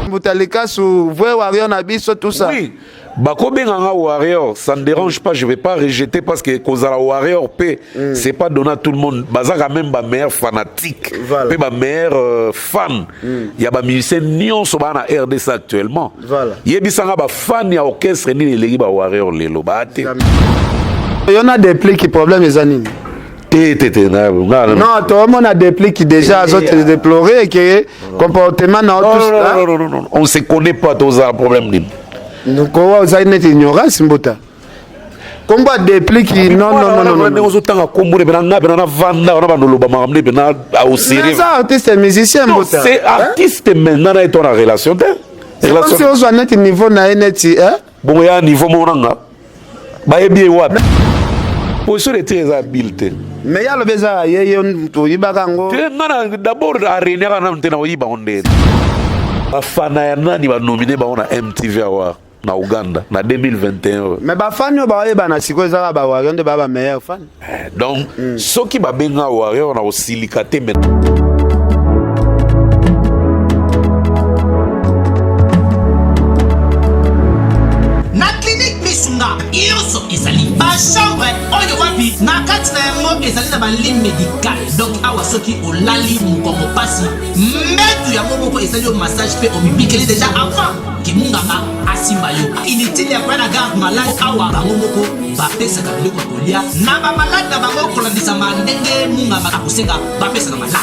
Boutalika sous vrai warrior nabiso tout ça. Oui. Bako benganga warrior, ça ne dérange pas, je vais pas rejeter parce que Kozala warrior P, c'est pas donné à tout le monde. Baza quand même ba meilleur fanatique, pe ba meilleur fan. Il y a ba musicien nion so ba na RDC actuellement. Voilà. Yebisanga ba fan ya orchestre ni les ba warrior lelo ba ate. Il y en a des plis qui problème les animes. Non, tout le monde a des plis qui déjà ont déploré et que comportement non non, on se connaît pas tous un problème. Donc on va une ignorance mbota. Combat des plis qui non. C'est artiste et musicien mbota. C'est artiste maintenant dans ton relation. C'est comme si on soit net niveau na net hein. Bon il y a un niveau monanga. Ba bien wa. Position de très habileté. Mais il y a le besoin d'abord à René Afana ya nani ba nominé ba on MTV Award na Uganda na 2021. Mais ba fan yo ba na siko ezala ba warrior de ba meilleur fan. Donc ceux qui ba benga warrior na osilicaté mais na clinique Misunga yoso ezali ba chambre oyo wapi na kati na yango ezali na ba ligne médicale. Donc awa soki olali mukongo pasi metu ya moko ezali au massage pe omibikeli déjà avant ki munganga asimba yo. Inutile ya kwa na garde malade awa bango moko ba pesa ka biloko kolia na ba malade na bango kolandisa mandenge munganga akosenga ba pesa na malade.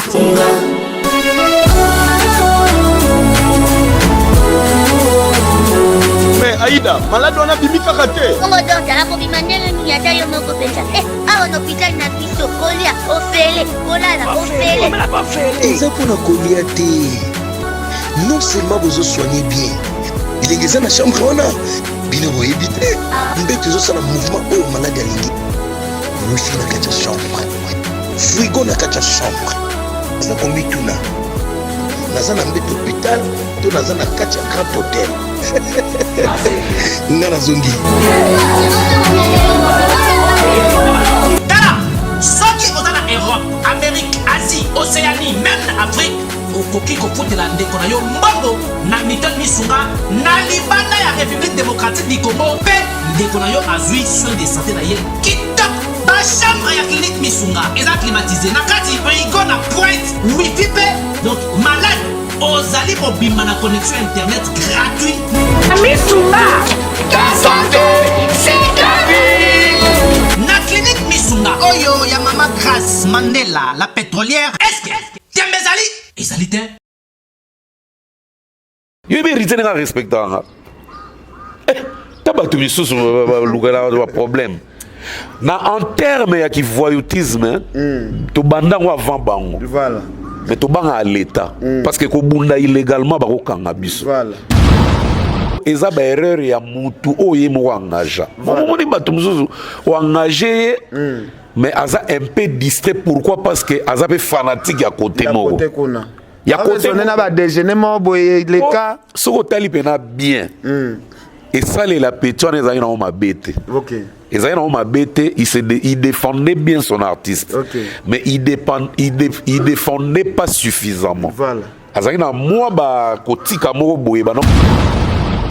Mais Aïda, malade on a bimi kakaté. Comment donc la copimandele ni yata yo moko pesa. Ah on hôpital na biso kolia ofele, kolala ofele. On l'a pas fait. Eza pona kolia te. Non seulement vous soignez bien. Il est dans la chambre on a bino éviter. Mbeto zo sala mouvement au malade alingi. Nous fi na kacha chambre. Frigo na kacha chambre. Ça kombi tuna. Nazana mbeto hôpital, to nazana kacha grand hôtel. Nana zongi. Tala, soki ozana Europe, Amérique, Asie, Océanie, même Afrique, okoki kofutela ndeko na yo mbongo na Milton Misunga na libanda ya République démocratique du Congo pe ndeko na yo azui soin de santé na ye kitoko. Ba chambre ya clinique Misunga eza climatisé na kati frigo na pointe wifi pe donc malade ozali mobimba na connexion internet gratuit. Misunga, ta santé, c'est ta vie. Na clinique Misunga oyo ya Mama Grace Mandela la pétrolière. Est-ce que Tiembezali ezali te? Yo mérite nga respecter nga. Tabatu misusu lugala wa problème. Na en terme ya ki voyoutisme, to banda ngo avant bango. Voilà. Mais to banga à l'état parce que ko bunda illégalement ba ko kanga biso. Voilà. Eza ba erreur ya mutu oye mo engager. Mo ni batu misusu o engager mais aza un peu distrait pourquoi parce que aza pe fanatique ya côté moko. Ya côté on a ba déjeuner mo boye les cas soko tali pena bien. Et ça les la pétition ezali na ma bête. OK. Ezali na ma bête, il défendait bien son artiste. Okay. Mais il défendait pas suffisamment. Voilà. Azali na moi ba kotika moko boye ba non.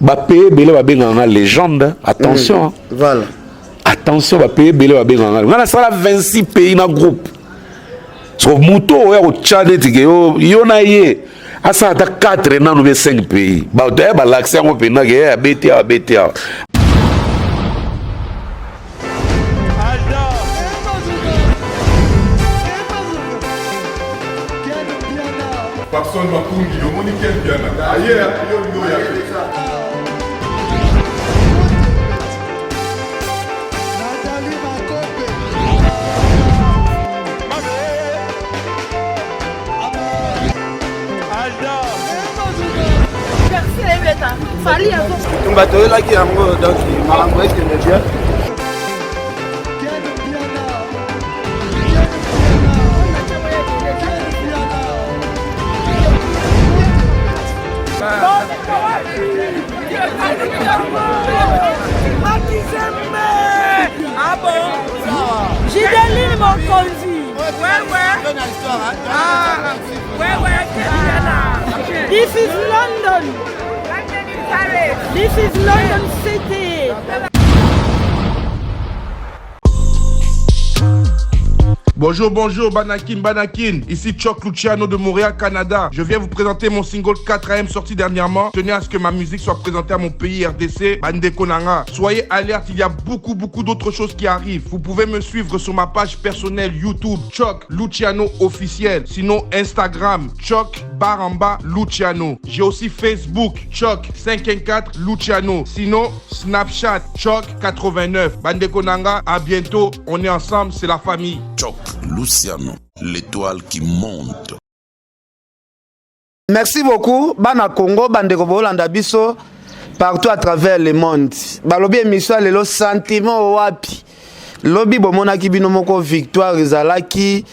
Ba payer belé ba benga légende, attention. Voilà. Attention ba payer belé ba benga. On a ça 26 pays na groupe. So muto au Tchad tike yo na ye. Asa ata 4 na no 5 pays. Ba de ba l'accès on pe na ke BTA. Papson Makungi, yo moni quel piano. Aïe, yo ya. On va te là qui a donc marango est que bien. Ah bon? J'ai des lignes mon conduit. Ouais. Ah, ouais, This is London. This is London City. Bonjour, bonjour, Banakin. Ici Choc Luciano de Montréal, Canada. Je viens vous présenter mon single 4AM sorti dernièrement. Je tenais à ce que ma musique soit présentée à mon pays RDC, Bandeko Nanga. Soyez alerte, il y a beaucoup d'autres choses qui arrivent. Vous pouvez me suivre sur ma page personnelle YouTube, Choc Luciano officiel. Sinon, Instagram, Choc Baramba Luciano. J'ai aussi Facebook, Choc 514 Luciano. Sinon, Snapchat, Choc 89. Bandeko Nanga, à bientôt. On est ensemble, c'est la famille. Choc Luciano, l'étoile qui monte. Merci beaucoup. Bana Congo, bandeko bolanda biso partout à travers le monde. Balobi émission lelo sentiment wapi. Lobi bomona ki bino moko victoire ezalaki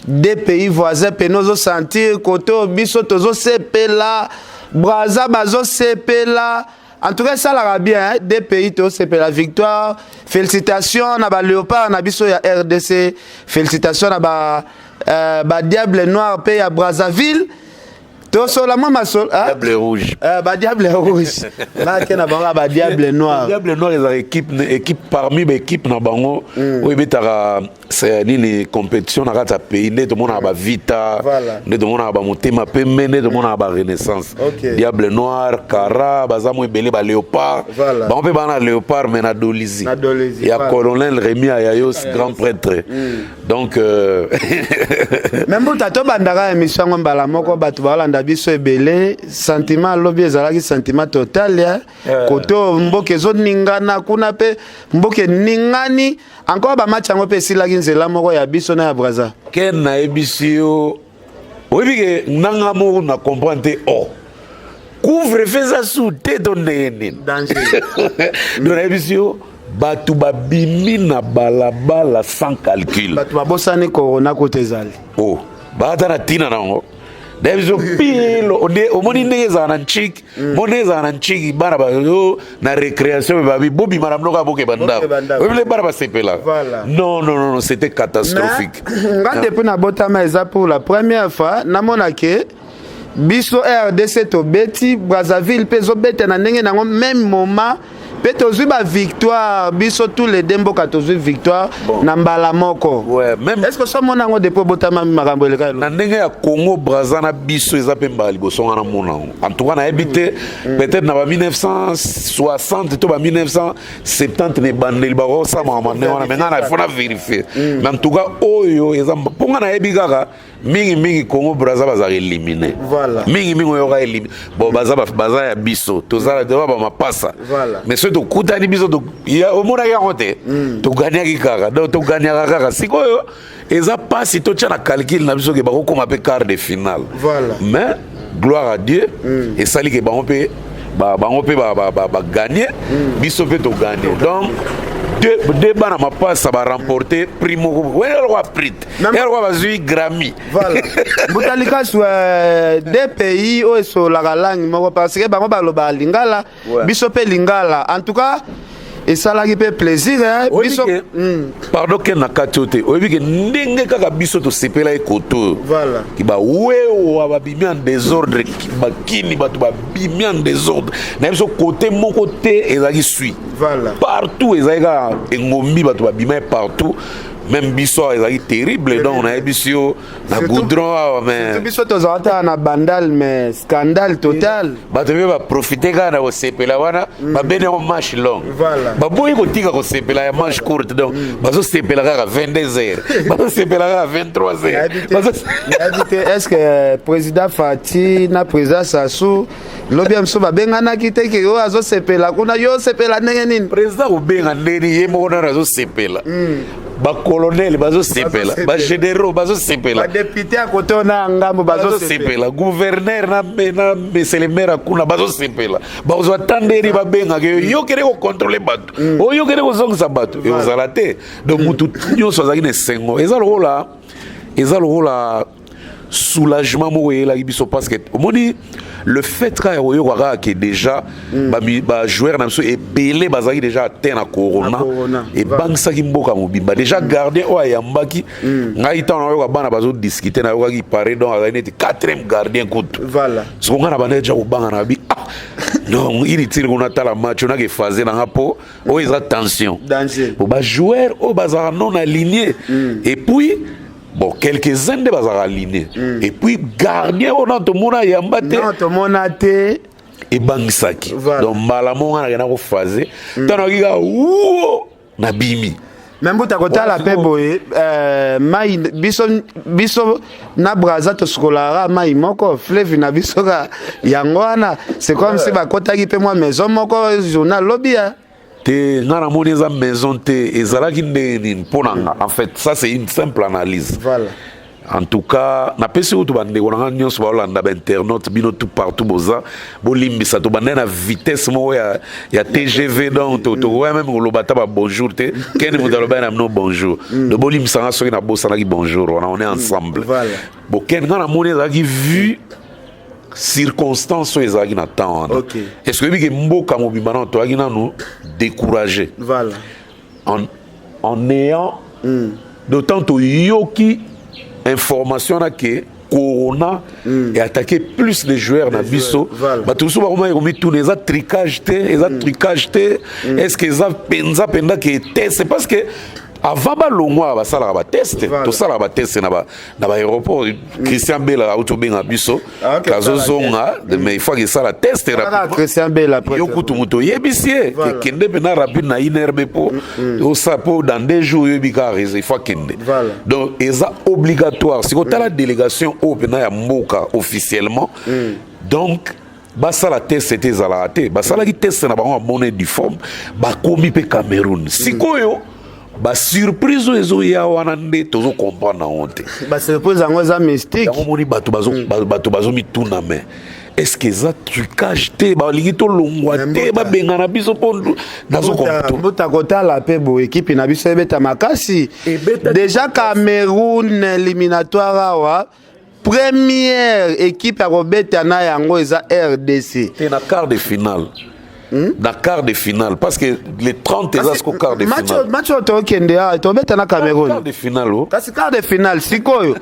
des pays voisins penozo sentir koto biso tozo sepela Braza bazo sepela. En tout cas, ça l'a bien, hein? Des pays, c'est pour la victoire. Félicitations à Léopard, à Bisso, à RDC. Félicitations à Diable Noir, pays à Brazzaville. Diable rouge. Diable rouge. Là, il y a Diable Noir. Diable Noir, ils ont équipe parmi les équipes dans Bango. Oui, mais c'est les compétitions dans le pays. Tout le monde a Vita. Tout le monde a Motema Pembe. Tout le monde a Renaissance. Diable Noir, Kara, Bazamo Belé, Léopard. On peut pas Léopard, mais na Dolizi. Il y a Colonel Rémi Ayayos, grand prêtre. Donc. Même pour Tato Bandara, émission Balamoko, Batoubalanda. Biso ebele sentiment lobby ezalaki sentiment total ya koto mboke zo ningana kuna pe mboke ningani encore ba match ngo pe silaki nzela moko ya biso na ya Braza ken na ebisio oyebike nanga mo na comprendre couvre fais ça sous tête donné danger dans ebisio batu babimi na balabala sans calcul batu babosani corona côté zali bata na tina nango Deviso pilo omoni neza na nchiki moneza na nchiki bana ba na récréation ba bobi maramnoka boke banda obile bana ba sepela non c'était catastrophique ngate pe na botama eza pour la première fois namona ke biso RDC to beti Brazzaville pezo bete na ndenge nango même moment Petozui ba victoire, biso tous les dembo katozui victoire na mbala moko. Ouais, même est-ce que ça mon ango depo botama makambo eleka na ndenge ya Congo Brazza na biso eza pe mbali boso na mona. En tout cas na habité peut-être na ba 1960 to ba 1970 ne bandeli ba ko sa mama ne wana maintenant il faut na vérifier. Mais en tout cas oyo eza ponga na ebikaka mingi Congo Brazza baza éliminé. Voilà. Mingi oyo éliminé. Bon baza ya biso tozala de ba mapasa. Voilà. Mais to kutani biso to ya omona ya rote to gagner kaka donc to gagner kaka sikoyo eza passe to tcha na calcul na biso ke ba ko koma pe quart de finale voilà mais gloire à Dieu et sali ke ba on peut ba gagner biso pe to gagner donc deux bana ma passe ça va remporter primo ouais le roi prit et le roi va jouer Grammy voilà butalika sur des pays où sur la langue moko parce que bango baloba lingala biso pe lingala en tout cas et ça là qui fait plaisir hein biso pardon que na katote oyebi ke ndenge kaka biso to sepela ekoto voilà ki ba wewa ba bimi en désordre ki ba kini ba to ba bimi en désordre na biso côté mon côté ezaki suit voilà partout ezaka engombi ba to ba bimi partout même biso ezaki terrible donc na ebisio na goudron mais biso to zata na bandal mais scandale total ba te ba profiter kana ko sepela wana ba bene ko match long voilà ba boyi ko tika ko sepela ya match court donc ba so sepela ka 22h ba so sepela ka 23h est-ce que président Fati na président Sassou lobi amso ba bengana kiteke yo azo sepela kuna yo sepela ndenge nini président obenga ndeni ye mo na azo sepela ba colonel bazo sepela ba généraux bazo sepela ba député à côté na ngambo bazo sepela gouverneur na monsieur le maire kuna bazo sepela bazo attenderi ba benga yo kere ko contrôler bato o yo kere ko zongisa bato et vous allate donc mutu nyo so zaki ne sengo ezalo la soulagement moyela biso parce que moni le fait que déjà ba joueur na biso et belé bazaki déjà atteint na corona et bangsa ki mboka mobimba déjà gardien o ayambaki ngai tan na bana bazo discuter na yo ki paré donc azali net 4e gardien kutu voilà ce qu'on a bana déjà obanga na bi non il tire qu'on a la match on a que fazer na po o ils attention danger ba joueur o bazara non aligné et puis bon, quelques-uns de bazar alignés. Et puis, gardien, on a tout le monde à Yambate. Non, tout le monde a été. Et Bangsaki. Donc, Malamon, on a rien à faire. Tant on a ouh, Nabimi. Même si tu as la paix, biso na braza to skolara mai moko fleuve na biso yangwana c'est comme si ba kotaki pe moi maison moko journal lobby. Te ngana moni za maison te ezalaki ndeni ponanga en fait ça c'est une simple analyse voilà en tout cas na pesi utu bande konanga nyonso ba olanda ba internaute bino tout partout boza bolimbisa to bande na vitesse mo ya TGV donc to ouais même lobata ba bonjour te ken mo daloba na no bonjour de bolimbisa nga soki na bossa na ki bonjour on est ensemble voilà bon ken ngana moni za ki vu circonstances ezalaki na temps wana est-ce que biki mboka mobimba na toaki nanu découragé voilà en ayant d'autant to yoki information na que corona et attaqué plus de joueurs na biso ba tout souvent comment ils tout les tricage est-ce que ça penza penda que c'est parce que avant balongwa ba sala ba test to sala ba test na ba aéroport Christian Bella auto benga biso kazo zonga mais il faut que ça la test rapide Christian Bella après yo kutu muto yebisie que kende bena rapide na inerbe po au sapo dans 2 jours yebika il faut kende donc eza obligatoire si ko la délégation au bena ya mboka officiellement donc basa la test c'était zalaté basa la test na ba monnaie du forme ba komi pe Cameroun sikoyo ba surprise ezo ya wana nde tozo comprendre na honte ba surprise ngo za mystique yango moni bato bazo mituna mais est-ce que ça trucage te ba lingi to longwa te ba benga na biso pondu nazo comprendre bota kota la pe bo équipe na biso ebeta makasi déjà Cameroun éliminatoire awa première équipe à Robeta na yango eza RDC te na quart de finale dans quart de finale parce que les 30 est au quart de finale match to kende to beta na Cameroun quart de finale parce que quart de finale sikoyo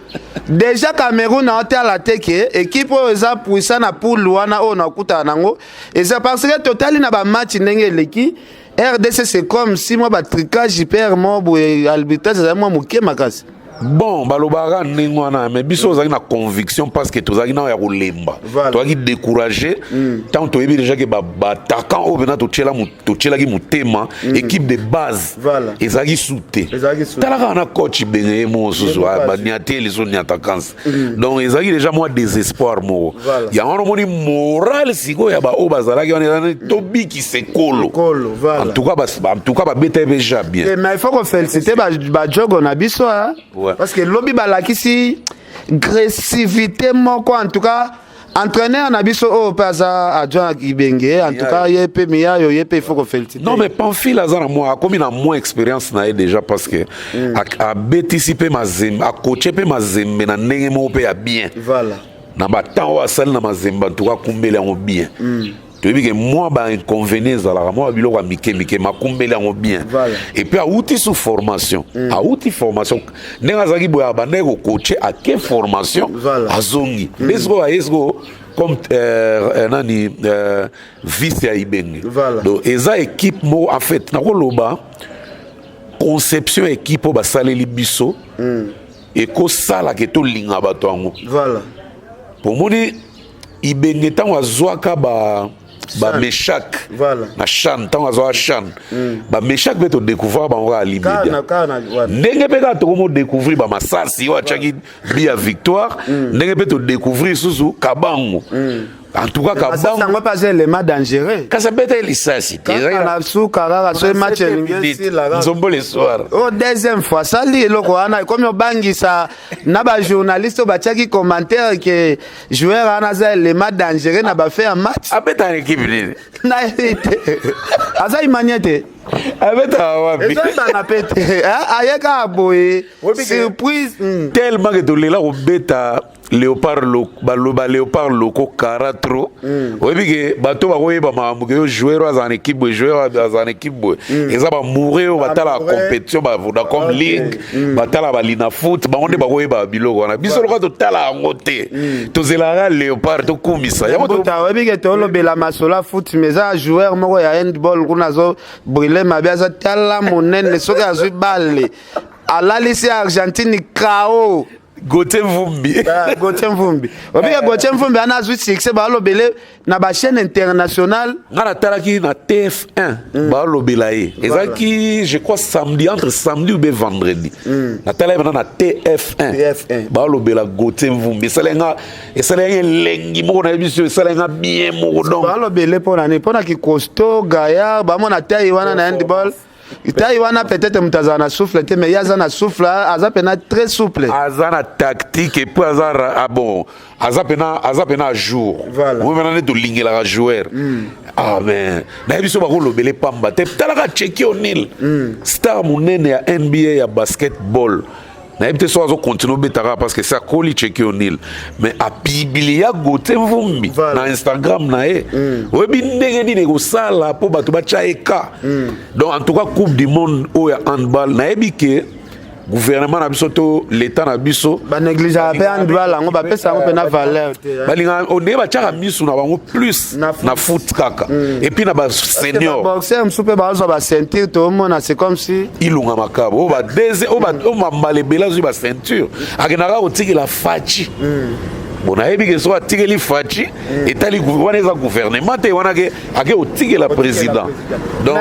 déjà Cameroun a été à la teke équipe eza puissant na poule wana o na kuta nango et c'est parce que total na ba match ndenge leki RDC c'est comme si moi ba tricage hyper mobo et arbitrage ça moi moké makasi. Bon, balobara ningwana mais biso ozaki na conviction parce que tozaki na ya kolemba toaki décourager tant to yebi déjà que ba attaquant au bena to tchela ki mutema équipe de base ezaki souté talaka na coach bengé mo soso ba niaté les autres attaquants donc ezaki déjà moi désespoir mo ya on moni moral siko ya ba o bazalaki on to biki sekolo en tout cas ba beta déjà bien mais il faut qu'on féliciter ba jogo na biso hein. Parce que lobby balakisi agressivité moko en tout cas entraîneur na biso o pasa adjoint Ibenge en tout cas yepe miya yo yepe il faut qu'on félicite. Non mais Pamphile azana moi comme il a moins expérience na déjà parce que a béticiper mazembe a coacher pe mazembe na ndenge mo pe ya bien. Voilà. Na ba temps wa sal na mazembe en tout cas kumbele en bien. Tu dis que moi ba inconvénience à la moi biloko mike ma kumbele en bien et puis a outil sous formation a outil formation nenga zaki boya ba nego coacher à quelle formation azongi esgo comme nani vice ya Ibenge donc eza équipe mo en fait na koloba conception équipe ba saleli biso et ko sala ke to linga ba to ango pour moni Ibenge tan wa zwaka ba Meshak na Chan tant azo Chan ba Meshak beto découvrir ba on Libéria ndenge peka to mo découvrir ba Masasi wa chaki bia victoire ndenge beto découvrir susu Kabango en tout cas Kabango ça va pas les matchs dangereux quand ça bête lisasi na su karara ce match ngesi la nzombo le soir oh deuxième fois ça li loko ana comme yo bangisa na ba journaliste ba chaki commentaire que joueur ana za les matchs dangereux na ba fait un match a bête en équipe na été aza imaniete abeta wapi ezobana pete ayeka boye surprise tellement que tolela kobeta léopard léopard loko kara trop oyebi ke bato bakoyeba makambo ke yo joueur aza en équipe boye joueur aza en équipe boye eza bamourir oyo batala compétition bavodacom league batala balina foot bango nde bakoyeba biloko wana biso loka totala yango te tozelaka léopard tokumisa oyebi ke tolobela masola foot mais eza joueur moko ya handball kuna azo brille mabe aza tala monene soki azwi bale alalisi Argentine KO Gauthier Mvumbi obika Gauthier Mvumbi ana azwi succès balobele na ba chaîne internationale ngana talaki na TF1 balobela ye ezaki je crois samedi entre samedi ou bien vendredi na talaki na TF1 balobela Gauthier Mvumbi esalenga lengi moko na biso esalenga bien moko donc balobele pona ki costaud gaillard bamona taille wana na handball Taïwana peut-être mutazana souffle mais yazana souffle azapena très souple azana tactique et puis azara bon azapena jour moi maintenant to lingela joueur ah mais na biso ba ko lobele pamba te talaka Checky O'Neal star munene ya NBA ya basketball na ebite so azo continuer betara parce que ça koli Checky O'Neal mais a biblia Gauthier Mvumbi na Instagram na e webi ndenge ni nego sala po bato ba chaeka donc en tout cas coupe du monde au handball na ebike gouvernement na biso to l'état na biso ba négliger ba handball ngo ba pesa ngo pena valeur balinga on ne ba chaka misu na bango plus na foot kaka et puis na ba senior boxer msupe ba zo ba ceinture to mona c'est comme si ilunga makabo o ba deze o mambale bela zo ba ceinture akenaka otiki la fachi bon ayebi ke so atikeli fachi etali wana eza gouvernement te wana ke ake otiki la président donc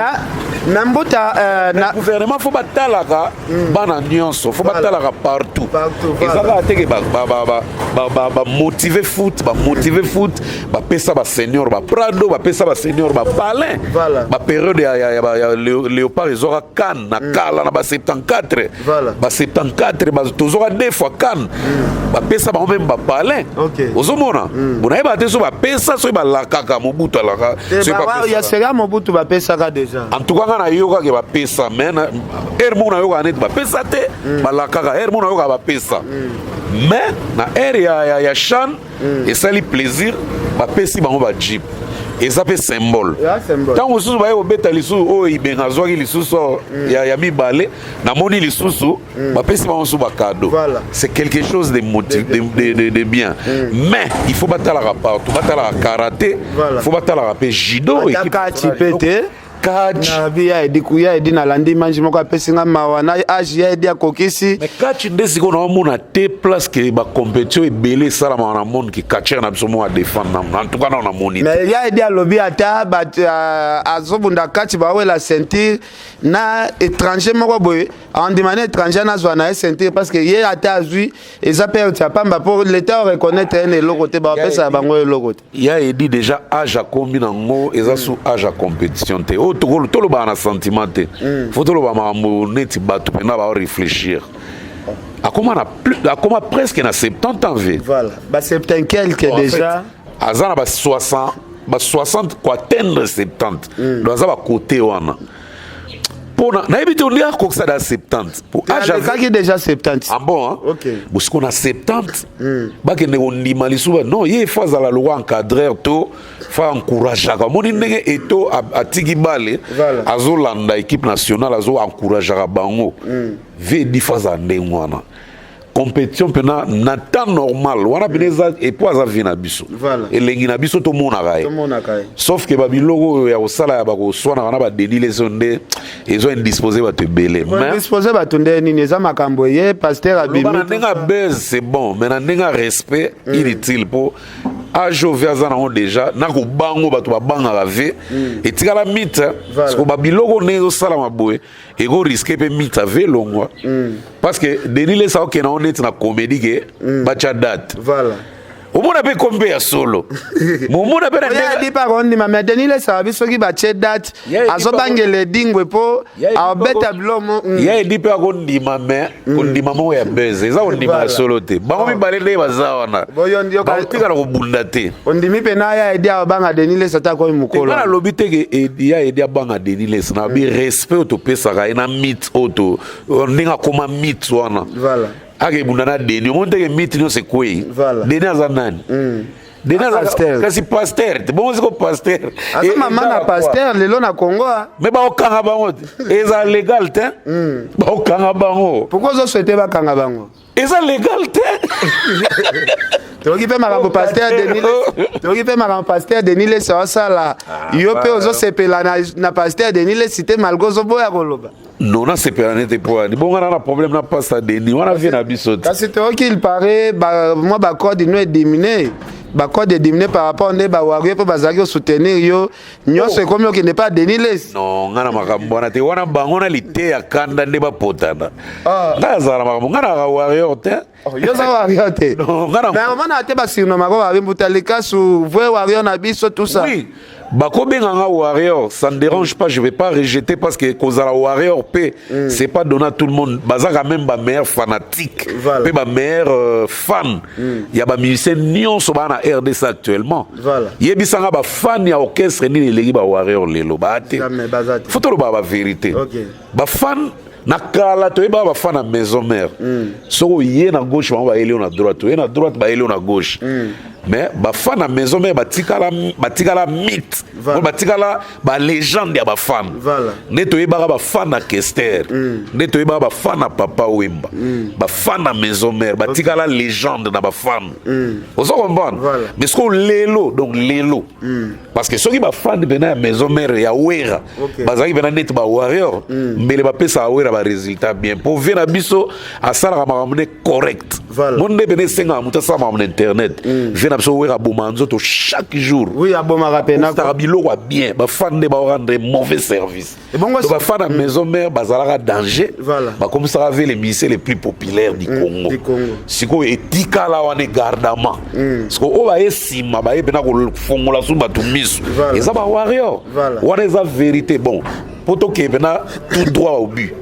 Nambuta na gouvernement faut batalaka bana nyonso faut batalaka partout ezaka teke ba motiver foot ba pesa ba senior ba prado ba pesa ba senior ba palin ba période ya léopard ezora kan na kala na ba 74 ba 74 ba tozora deux fois kan ba pesa ba même ba palin ozomona bona ba te so ba pesa so ba lakaka mobutu alaka so ba ya sera mobutu ba pesa ka déjà en tout cas na yoka ke ba pesa mais mona yoka net ba pesa te balakaka mona yoka ba pesa mais na ya chan et ça li plaisir ba pesi bango ba jeep et ça fait symbole tant osusu ba yo beta lisu o ibenga zwaki lisusu ya mibale na moni lisusu ba pesi bango su ba cadeau c'est quelque chose de de bien mais il faut batala partout batala karaté il faut batala judo équipe catch na bia edikuya edina landi manji moko apesinga mawana age ya edia kokisi mais catch ndesi ko na mona te place que ba compétition ebele sala na monde qui catcher na biso mo a défendre en tout cas na moni mais ya edia lobby ata ba azobunda catch ba wela ceinture na étranger moko boye en demande étranger na zwa na ceinture parce que ye ata azui eza père ta pamba pour l'état reconnaître un eloko te ba pesa bango eloko te ya edi déjà age a combien ngo eza sous age a compétition te tolo ba na sentiment te faut tolo ba mambo neti bato pena ba réfléchir akoma presque na 70 ans ve voilà ba 70 quelque déjà azana ba 60 quoi atteindre 70 donc ça va côté wana pour na ebité on dire que ça dans 70 pour âge qui déjà 70 ah bon hein OK parce qu'on a 70 ba que on ndima lisuba non il faut za la loi encadrer to faut encourager comme on ndenge eto atiki bale azolanda équipe nationale azo encourager bango ve di faza ndengwana compétition pena na temps normal wana beneza et puis ça vient na biso et lengi na biso to mona kai sauf que babiloko ya osala ya bako swana na ba denile sonde ils ont indisposé ba te belé mais disposé ba tunde ni neza makambo ye pasteur abimi na ndenga buzz c'est bon mais na ndenga respect inutile pour ajo viazana on déjà na ko bango bato ba banga la ve et tikala mythe parce que babiloko ne osala maboye et go risquer pe mythe ve longwa parce que denile ça OK na on est na comédie que bacha date voilà Au monde appelle comme à solo. Mon monde appelle un dit par on dit mais Denis les services qui va date azobangele dingwe po a beta blomo. Il y a dit par on dit maman, on dit maman ya baiser. Ça on dit ma solo te. Ba mi balele bazawana. Boyon dio ka tika ko bundate. On dit mi pena ya aider abanga Denis les ata ko mukolo. Kana lobite ke ya aider abanga Denis les na bi respect to pesa ka ina mit auto. On ninga koma mit wana. Voilà. Ake bundana Denis. On te ke mit no se quoi. Denis azanani. Kasi pasteur, bon c'est pasteur. Asa maman na pasteur lelo na Congo. Mais ba okanga bango. Eza légal te. Ba okanga bango. Pourquoi vous souhaitez ba kanga bango? Eza légal te. Tu qui fait ma pasteur Denis. Tu qui fait ma pasteur Denis ça ça là. Yo pe ozo sepela na pasteur Denis cité malgozo boya koloba. Non, na sepela nete po. Ni bon on a problème na pasteur Denis. On a vu na bisote. Parce que qu'il paraît moi ba code nous est diminué. Code est diminué par rapport à des warriors pour bazaki soutenir yo nyonso comme yo qui n'est pas Denis les. Non, ngana makambo na te wana bango na lité ya kanda ndeba potana. Ngazala makambo ngana warrior te. Yo za warrior te. Non, ngana. Mais on a te ba sirno mako ba mbutalika su vrai warrior na biso tout ça. Oui. Bako benga warrior, ça ne dérange pas, je vais pas rejeter parce que kozala warrior P, c'est pas donné à tout le monde. Bazaka même ba meilleur fanatique, pe ba meilleur fan. Il y a ba musicien nyonso ba na RDC actuellement. Voilà. Yebisanga ba fan ya orchestre ni legi ba warrior lelo ba ate. Faut to ba vérité. Ba fan na kala to ba fan na maison mère. So yé na gauche ba ele na droite, yé na droite ba ele na gauche. Mais ba fan na maison mère batikala mythe. Batikala ba légende ya ba fan. Neto yeba ba fan na Kester. Neto yeba ba fan na Papa Wemba. Ba fan na maison mère batikala légende na ba fan. Vous comprenez? Mais ce qu'on lelo donc lelo. Parce que ceux qui ba fan de na maison mère ya wera. Bazaki bena net ba warrior. Mais le ba pesa wera ba résultat bien. Pour venir biso à ça la mamane correct. Monde bene senga muta sa mamane internet. Vena biso wera bomanzo to chaque jour. Oui, a boma rapena. Tarabilo wa bien, ba fan de ba rendre mauvais service. Donc ba fan à maison mère bazalaka danger. Ba comme ça avec les ministères les plus populaires du Congo. Siko etika la wane gardama. Siko o ba esima ba ebena ko fongola su batu misu. Et ça ba warrior. Wana eza vérité bon. Poto ke bena tout droit au but.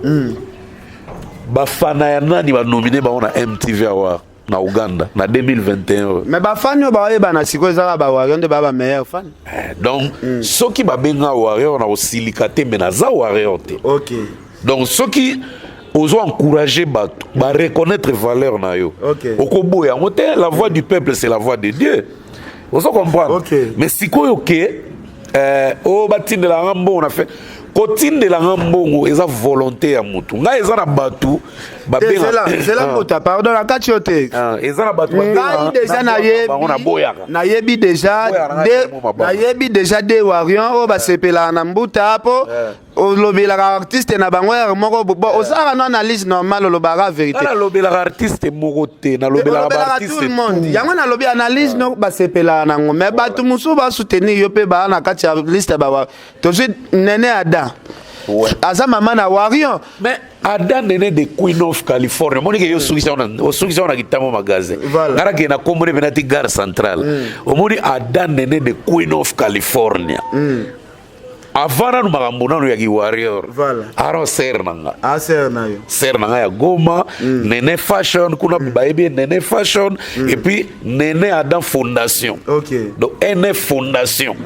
Ba fana ya nani ba nominé ba on a MTV Award na Uganda na 2021. Mais ba fan yo ba eba na siko za ba warrior de ba meilleur fan. Donc ceux qui ba benga warrior na osilicaté mais na za warrior te. OK. Donc ceux qui osent encourager ba reconnaître valeur na yo. Okoboya mote la voix du peuple c'est la voix de Dieu. Vous comprendre? Mais sikoyo ke o batine la rambo on a fait Kotine de la Rambongo, ils ont volonté à Moutou. Nga ils ont battu. C'est la mota, pardon, la cachiote. Ils ont battu. Déjà na yebi déjà des warriors, ba sepela na mbuta po. O lobela artiste na bango ya moko bo osara na analyse normale lo bara vérité. Na lobela artiste moko te, na lobela artiste. Tout le monde. Yango na lobi analyse no ba sepela na ngo, mais batu musu ba soutenir yo pe ba na kati liste ba wa. To nene ada. Aza mama na warrior. Mais Ada nene de Queen of California. Monique yo sugisa na kitamo magasin. Ngara ke na komone benati gare centrale. Omoni Ada nene de Queen of California. Avant nous marambona nous yaki warrior. Aro ser nanga. Ser na yo. Ser nanga ya Goma, nene fashion kuna baby nene fashion et puis nene Adam fondation. Donc NF fondation.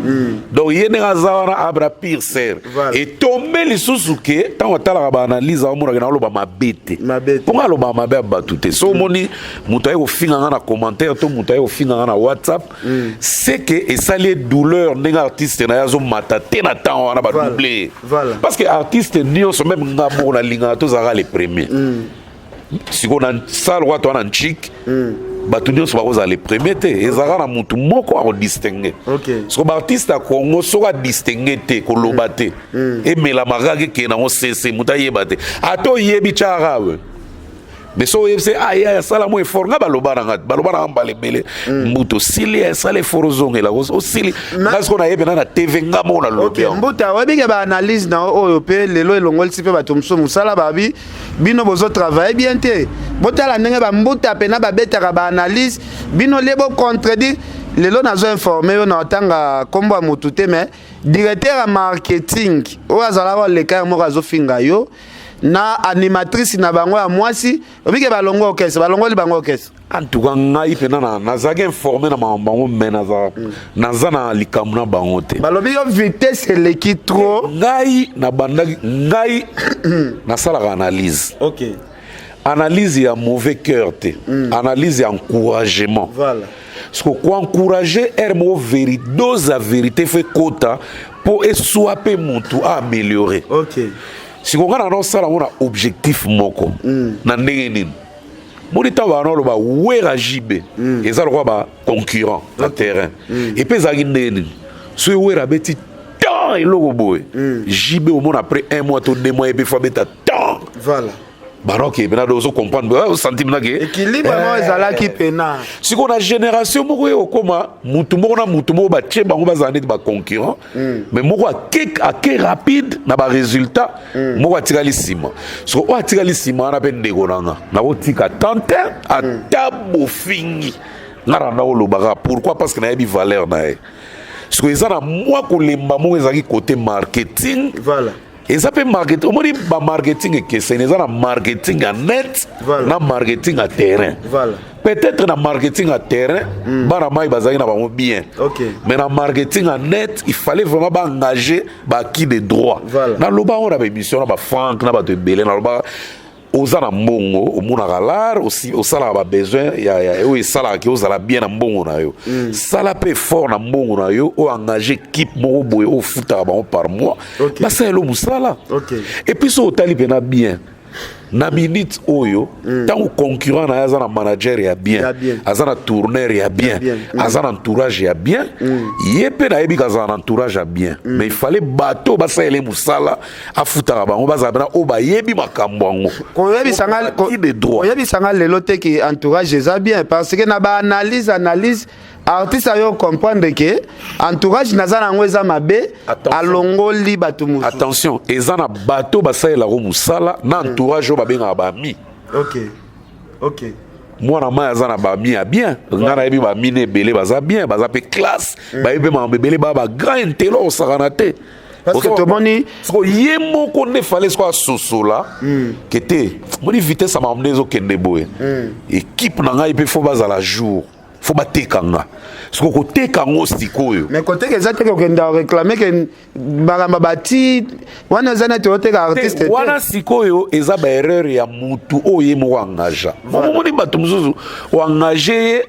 Donc yene ngazawana abra pire ser. Et tomber les sous-souké tant otala ba analyse amuna na loba mabete. Pour nga loba mabe batute. So moni mutaye ko finga na commentaire to mutaye ko finga na WhatsApp, c'est que et ça les douleurs n'enga artiste na yazo matate na temps on a pas doublé. Parce que artistes ni on sont même ngabo na linga tous ara les premiers. Si on a ça le roi toi en chic, batu ni on sont pas les premiers te. Ezara na mutu moko a distinguer. Parce que artiste à Congo soit distinguer te ko lobate. Et mais la marage ke na on cesse mutaye bate. Ato yebi chara. mais so c'est ya sala mo effort nga baloba na balebele mbuto sili ya sala effort ozongela o sili parce qu'on a yebena na TV nga mo na lobi mbuta webike ba analyse na oyo pe lelo elongoli sipe bato musumu sala babi bino bozo travailler bien te botala ndenge ba mbuta pe na ba betaka ba analyse bino lebo contredire lelo nazo informer yo na otanga kombo mutu te mais directeur ya marketing o azala ba leka mo kazo finga yo na animatrice na bango ya mwasi obike balongo okese balongo li bango okese en tout cas ngai pena nazaki informé na bango mais naza na likambo na bango te balobi yo vitesse eleki trop ngai na bandaki ngai nasalaka analyse ok analyse ya mauvais cœur te analyse ya encouragement voilà parce que quoi encourager mo dose la vérité fait quota pour eswaper mutu à améliorer ok si on a un objectif moko na ndenge nini monita ba no ba wera jibe eza lo ba concurrent na terrain et puis za ndenge so wera beti tant et logo boy jibe au monde après 1 mois ou 2 mois et puis faut beta tant voilà baroque bena dozo comprendre o sentiment ke équilibre mo ezala ki pena si qu'on a génération moko e okoma mutu moko na mutu moko ba tie bango bazane ba concurrent mais moko a ke rapide na ba résultat moko atikali sima so o atikali sima na pe ndeko nanga na otika tante a tabo fingi ngara na olobaka pourquoi parce que na yebi valeur na e so ezana moi ko lemba mo ezaki côté marketing voilà et ça peut marketing on dit ba marketing que c'est na marketing à net na marketing à terrain voilà peut-être na marketing à terrain bana mai bazali na bango bien ok mais na marketing à net il fallait vraiment ba engager ba qui de droit voilà. na loba on a ba émission na ba frank na ba de belé na loba ozana mbongo omuna galar aussi osala ba besoin ya o sala ki ozala bien na mbongo na yo sala pe fort na mbongo na yo o engager équipe moko boye o futa ba par mois ba ça elo musala ok et puis so tali pena bien na minute oyo tant concurrent na azana manager ya bien azana tourneur ya bien azana entourage ya bien yepe na yebi kazana entourage ya bien mais il fallait bateau basa ele musala afuta bango bazabana o ba yebi makambo ngo ko yebi sanga ko de droit ko yebi sanga lelo te ki entourage za bien parce que na ba analyse artiste ayo comprendre que entourage nazana ngo eza mabe alongoli batu musu attention ezana bateau basa ela ko musala na entourage o babenga bami ok moi na ma azana bami ya bien ngana yebi bami ne belé baza bien baza pe classe ba yebi ma belé ba grand intelo saranate parce que tout moni so yemo ko ne fallait soit sosola que te moni vitesse ma emmener zo kende boy équipe na ngai pe faut bazala jour faut batekanga ce ko tekango sikoyo mais côté que ça te ko kenda réclamer que baramba bati wana zana te oteka artiste wana sikoyo eza ba erreur ya mutu oyemo wangaja moni batu muzuzu wangaje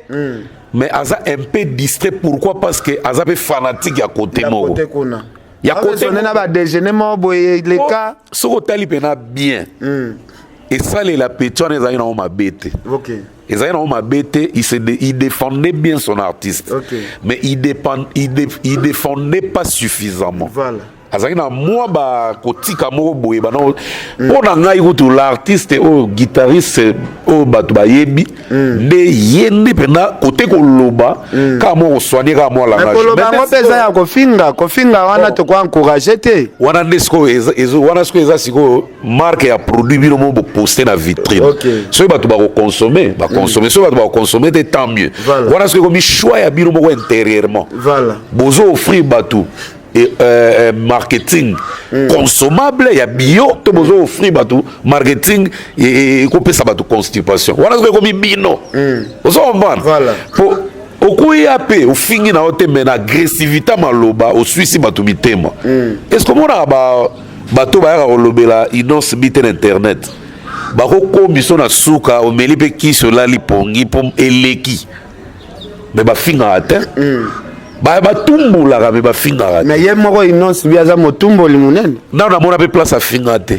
mais aza un peu distrait pourquoi parce que aza pe fanatique ya côté moko ya côté na ba déjeuner mo boye les cas soko tali pena bien et ça les la pétone ezali na ma bête ok ezali na ma bête il défendait bien son artiste mais il défendait pas suffisamment voilà azali na moi ba kotika moko boye bana pona ngai kutu l'artiste o guitariste o batu ba yebi nde yende pena kote ko loba ka mo soigner ka mo langage mais loba ngo pesa ya kofinga wana to ko encourager te wana nesko ezo wana sko eza siko marque ya produit bino mo poster na vitrine so batu ba ko consommer so batu ba ko consommer de tant mieux wana sko comme choix ya bino mo intérieurement voilà bozo offrir batu et marketing consommable ya bio to bozo offrir batu marketing et ko pesa batu constipation wana ko comme bino ozo comprendre voilà pour okuya pe ofingi na ote mena agressivité maloba o suisi batu mitema est-ce que mona ba bato ba ya kolobela inonce bite internet ba ko kombiso na suka o meli pe ki cela li pongi pom eleki mais ba finga ate ba tumbola ka ba finga mais ye moko inonce biaza motumboli munene na mona pe place a finga te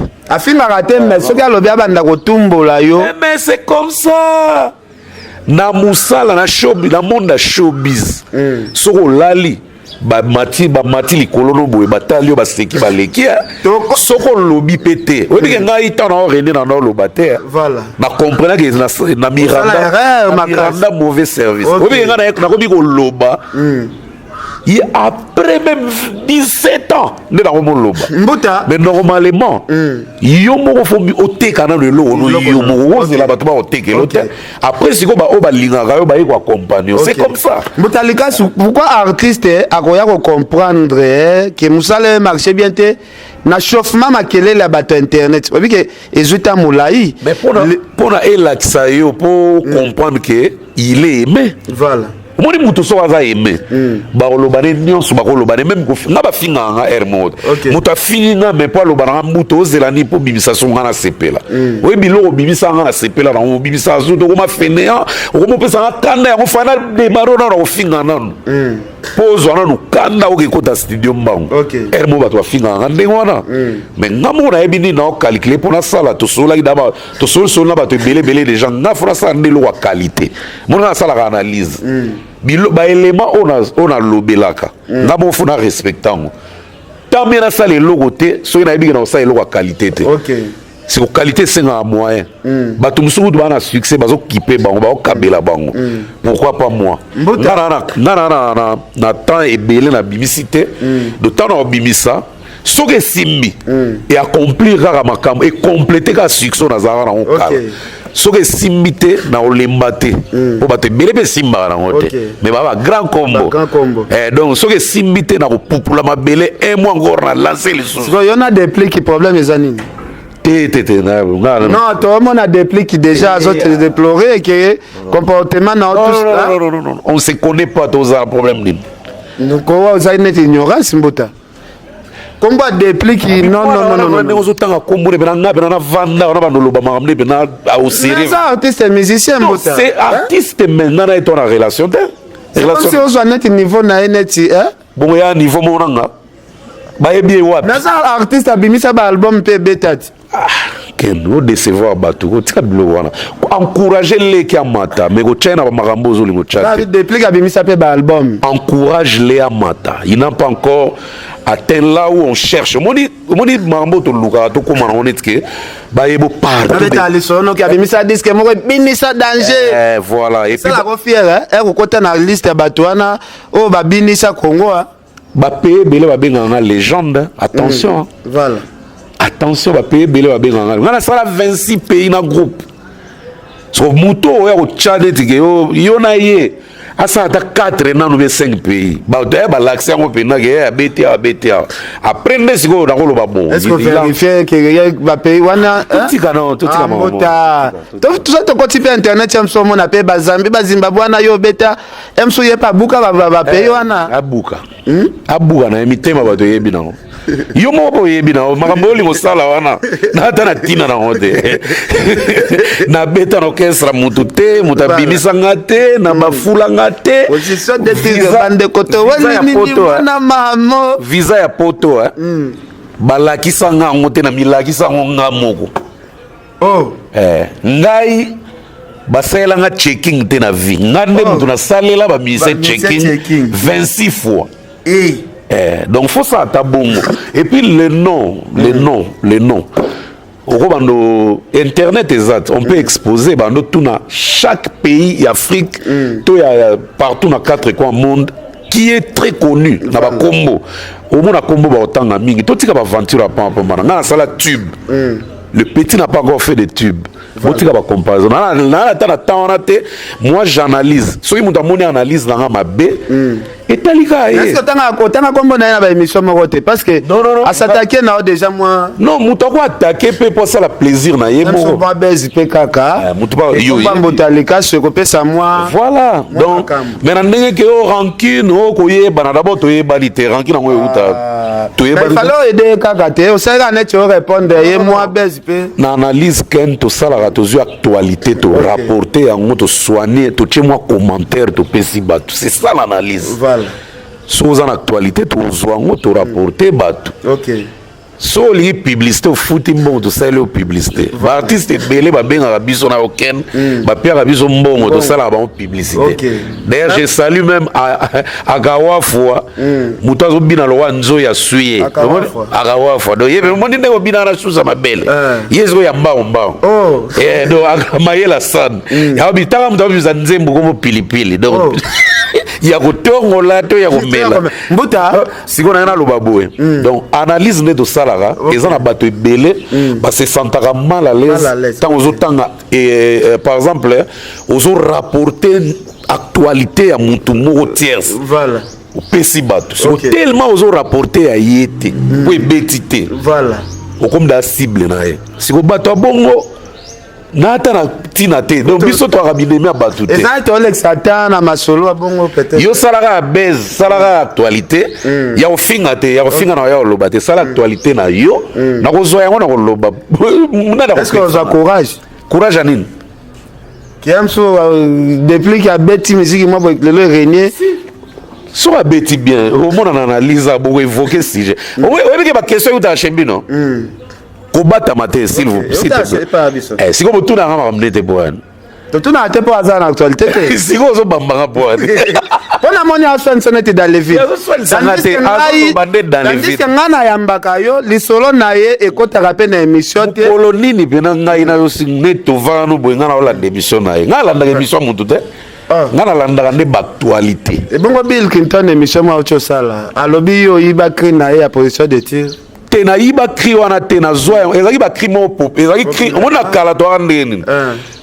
mais soki alobi abanda kotumbola yo mais c'est comme ça na musala na showbiz na monde showbiz soko lali bamati likolo no boye batali yo baseki baleki soko lobi pete oyebi ke ngai tana o rende na loba te na comprendre que na Miranda mauvais service oyebi ke ngai na kobi ko loba et après même 17 ans de la Romoloba. Mais normalement, yo moko fo oteka na lelo yo moko c'est la batuma oteka l'hôtel. Après c'est quoi ba o ba lingaka yo ba y accompagner. C'est comme ça. Mutalika pourquoi artiste akoya ko comprendre que musale marché bien te na chauffement makele la bateau internet. Obi que ezuta mulai. Mais pour na elakisa yo pour comprendre que il est aimé. Voilà. Moni mutu so aza aimé ba olobane nyonso ba olobane même ko nga ba finga nga hermode mutu afinga mais pas olobana mutu ozelani po bimisa so nga na sepela oyi biloko bimisa nga na sepela na o bimisa zo to ma fenea o mo pesa kanda ya fana de marona na ofinga nanu pozo na no kanda o ke kota studio mbango hermo ba to afinga nga ndengwana mais nga mo na ebini na o calculer pour na sala to sola idaba to sol na ba to belé des gens na fora sa ndelo wa qualité mo na sala ka analyse ba élément on a lobelaka nga mo funa respectant tant bien ça les logo te so ina bi na ça les logo qualité te c'est ko qualité c'est un moyen ba tout musu ba na succès ba zo kiper bango ba o kabela bango pourquoi pas moi na temps et belé na bimicité de temps na bimisa so que simbi et accomplir rara makam et compléter ka succès na zara na on kala soke simbite na olembate po bato ebele mpe simba na ngote mais baba grand combo donc soke simbite na kopupula mabele un mois encore na lancer les sous yo na déplique problème eza nini non toi on a déplique déjà autres déplorer que comportement na non on se connaît pas tous un problème ni donc on a une ignorance mbota combat déplique non on tanga kombo ne bena na vanda on ba no loba makamne bena au sérieux c'est artiste musicien mbota c'est artiste maintenant na ton relation de relation c'est au net niveau na net bon ya niveau monanga ba ebi wapi na ça artiste abimisa ba album pe betati ken o décevoir batu ko tika bilo wana encourager les qui amata mais ko tchena ba makambo zo lingo tchata David déplique abimisa pe ba album encourage les amata il n'a pas encore atteint là où on cherche moni makambo to luka to koma na onetke ba yebo partout avec alisono qui abimisa disque moko binisa danger voilà et puis ça la fier ko kota na liste ya batu wana o ba binisa Congo ba paye bele ba benga légende attention voilà attention ba paye bele ba benga ngana sala 26 pays na groupe so muto ya ko tchade tike yo na ye asa ta 4 na no 5 pays ba de ba l'accès ngo pena ke BTA après ndesiko na ko lo ba bon est-ce que vérifier que ba pays wana tika non to tika mo tout ça to côté internet yam so mona pe ba Zambie ba Zimbabwe wana yo beta emso ye pa buka ba pays wana abuka na mitema ba to yebi na yo mo bo yebi na makambo lingo sala wana na tana tina na hote na beta no kesra mutu te mutabimisa ngate na bafula ngate position de tigre bande koto wali nini na mamo visa ya poto balakisa ngango te na milakisa ngonga moko ngai basela nga checking te na vie ngande mutu na salela ba mise checking 26 fois donc faut ça ta bongo et puis les noms au internet exact on peut exposer bando tout na chaque pays Afrique tout ya partout na 4 coins monde qui est très connu na ba combo au monde na combo ba otanga mingi to tika ba aventure pa na sala tube le petit n'a pas encore fait de tube botika ba comparaison na temps moi j'analyse so imuta moni analyse na ma B et talika est-ce que tanga kombo na ba émission moko te parce que à s'attaquer na déjà moi non muta ko attaquer pe pour ça la plaisir na ye moko ba bezi pe kaka muta ba yo ba botalika se ko pesa moi voilà donc mais na ndenge ke o rancune o ko ye bana d'abord to ye balité rancune ngo uta to ye balité fallait aider kaka te o sera net yo répondre ye moi bezi pe na analyse ken to sala to zu actualité to rapporter yango to soigner to tche moi commentaire to pesi batu c'est ça l'analyse voilà sous en actualité to zoango to rapporter batu so li publicité au foot mbongo to sala au publicité ba artiste belé ba benga biso na oken ba pia biso mbongo to sala ba publicité d'ailleurs je salue même à Gawafwa mutazo bina lo wanzo ya suye Gawafwa do yebe mondi ndeko bina na suza mabele yezo ya mbao do akamayela san ya bitanga mutazo bizanzembo ko pilipili donc ya kotongola to ya komela mbuta sikona na lobaboe donc analyse ne to salara eza na bato ebele ba se sentaka mal à l'aise tant aux otanga et par exemple aux rapporter actualité ya mutu moko tierce voilà au pesi bato so tellement aux rapporter à yete po ebetité voilà au comme da cible na ye siko bato bongo nata na tina te donc biso to rabinemi abatu te eza to l'exata na masolo bongo peut-être yo salaka base salaka actualité ya ofinga te ya ofinga na yo loba te sala actualité na yo na kozo yango na koloba muna na est-ce que vous avez courage anine qui aime so depuis qu'il a bêti musique moi le régner so a bêti bien au monde en analyse a beaucoup évoquer sujet oui oui que ba question uta chembi non kobata mate s'il vous plaît si comme tout na ngama mnete boan tout na te pas en actualité si ko zo bambanga boan pona moni aso nsonete dans les villes tandis que ngana yambaka yo lisolo na ye ekotaka pe na émission te polo nini pe na ngai na yo singne to vana bo ngana ola émission na ye ngala ndaka émission mutu te ngana landaka nde actualité et bongo Bill Clinton émission ma ocho sala alobi yo iba cri na ye a position de tir na iba cri wana te na zoya ezaki ba cri mo pop ezaki cri on a kala to andeni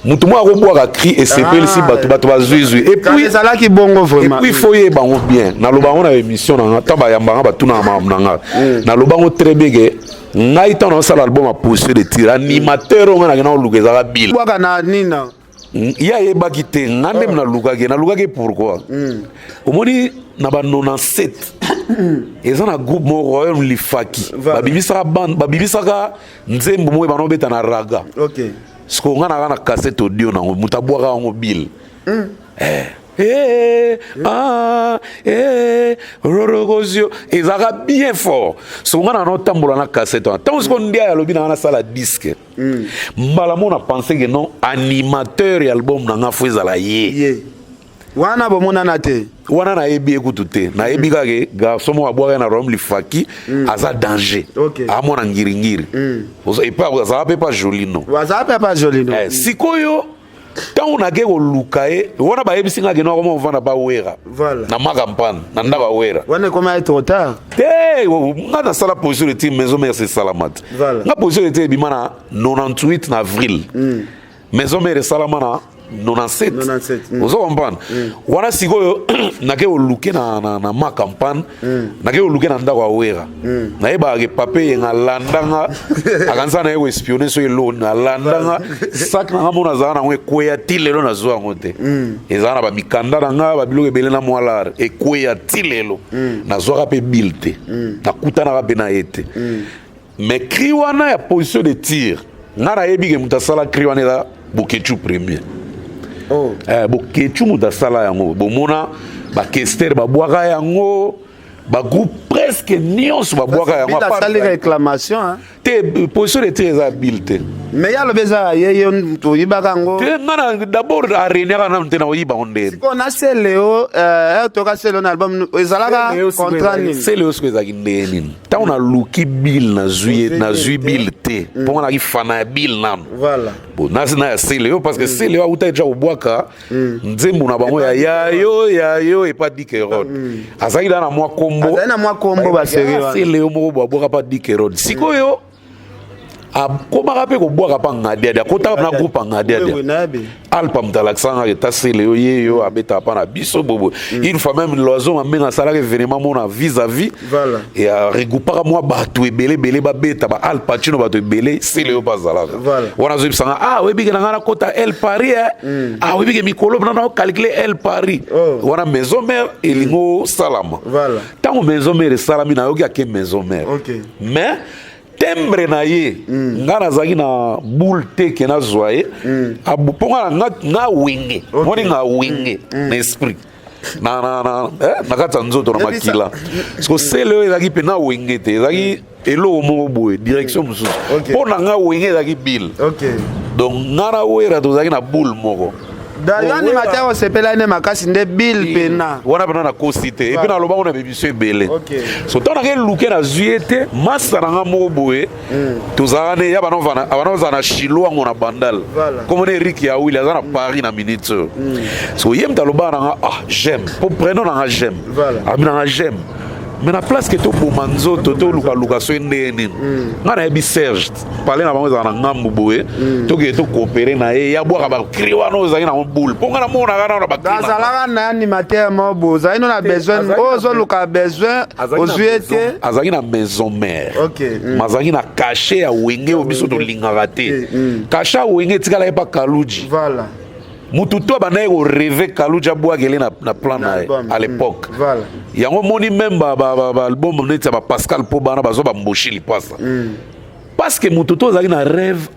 mutu mo akobwaka cri et sepel si bato ba zuizui et puis ezala ki bongo vraiment et puis faut y bango bien na loba on a émission na tamba yamba ba tuna ma na na loba ngo très bien que ngai tano sala album a pousser de tir animateur on a na lugeza Bill bwaka na nina ya yebaki te ngande na lugake pourquoi omoni na ba 97 eza na groupe mo royaume lifaki babibisaka band babibisaka nzembo mo bano beta na raga OK sko ngana na cassette audio na mutabwaka ngo Bill Rorogozio ezaka bien fort so ngana no tambola na cassette tant ce qu'on dit à lobi na sala disque mbala mona penser que non animateur et album na nga fezala ye wana bomona na te wana na ebi ekutu te na ebi kake garçon mo abwaka na rom lifaki aza danger amona ngiringiri et pas ça va pas joli non ça va pas joli non sikoyo tant on a que luka e wana ba ebisi ngake no ko vana ba wera na magampane na ndaba wera wana comment être trop tard te ngana sala position de team maison mère c'est salamat nga position de team bimana 98 en avril maison mère salamana 97 ozo comprendre wana sikoyo nake oluke na magampane nake oluke na ndaba wera na eba ke papier ngalandanga akanza na yo espionner so elo na landanga sak na mona za na ngwe kweya tilelo na zo ngote ezana ba mikanda nga ba biloko ebele na mwala e kweya tilelo na zo ka pe bilte na kutana ka be na ete mais kriwana ya position de tir ngara yebi ke mutasala kriwana la bokechu premier bokechu mutasala yango bomona ba kester ba bwaka yango ba groupe presque nyonso ba bwaka yango pas sali réclamation hein te position de tir za bilte mais ya lobeza ye to yibaka ngo te ngana d'abord a renera na ntena oyiba onde ko na seleo to ka seleo na album ezalaka contrat ni seleo sko ezaki ndeni ta on a luki bill na zui bill te pour on a fana bill nan voilà bon na ya seleo parce que seleo uta déjà obwaka nzembo na bango ya yo et pas dikerod azaki na moi combo ba sérieux seleo mo bwaka pas dikerod sikoyo koma kape ko bwaka pa ngadia kota na groupe ngadia alpa mtalaksanga etasele yo yeyo abeta pa na biso bobo une fois même l'oiseau amenga sala événement mona vis-à-vis et a regroupaka moi bato ebele ba beta ba Al Pacino bato ebele sele yo bazala wana zo bisanga webi ke ngana kota El Paris webi ke mikolo na calculer El Paris wana maison mère elingo salama tango maison mère salami na yoki ake maison mère mais tembre na ye ngana zaki na boule te ke na zoye abuponga nga wenge moni nga wenge na esprit na kata nzoto na makila so sele ezaki pe na wenge te ezaki eloko moko boye direction mosusu mpo na nga wenge ezalaki bile donc nga na wera tozalaki na boule moko yo animateur osepelani makasi nde bile pena wana pena nakosi te epuis nalobango na bebiso ebele so ntango nake luke nazwi ye te masa na nga moko boye tozalaka ne ya bana ozala na shilo yango na bandal komona erik ya wili aza na paris na minute oyo so ye mta alobaka na nga j'aime mpo prénom na nga j'aime abi na nga j'aime mais na place ke toboma nzoto tolukaluka so ndenge nini nga nayebi serge pale na bango ezala na ngambu boye tokee tokoopere na ye yabwaka bakri wana ozalaki nango boule mpo nga namonaka na bazalaka na animateur mo boye ozalaki no na besoin oyo ozoluka besoin ozwi ete azalaki na maison mare mazalaki na kashe ya wenge oyo biso tolingaka te kashe ya wenge etikala ye pa kaluji mutu to banaye koreve kaluji abwakele na plan na ye à l'époque yango moni même baalbum neti ya bapascal mpo bana bazwa bamboshi lipasa parce que mutu to ozalaki na rêve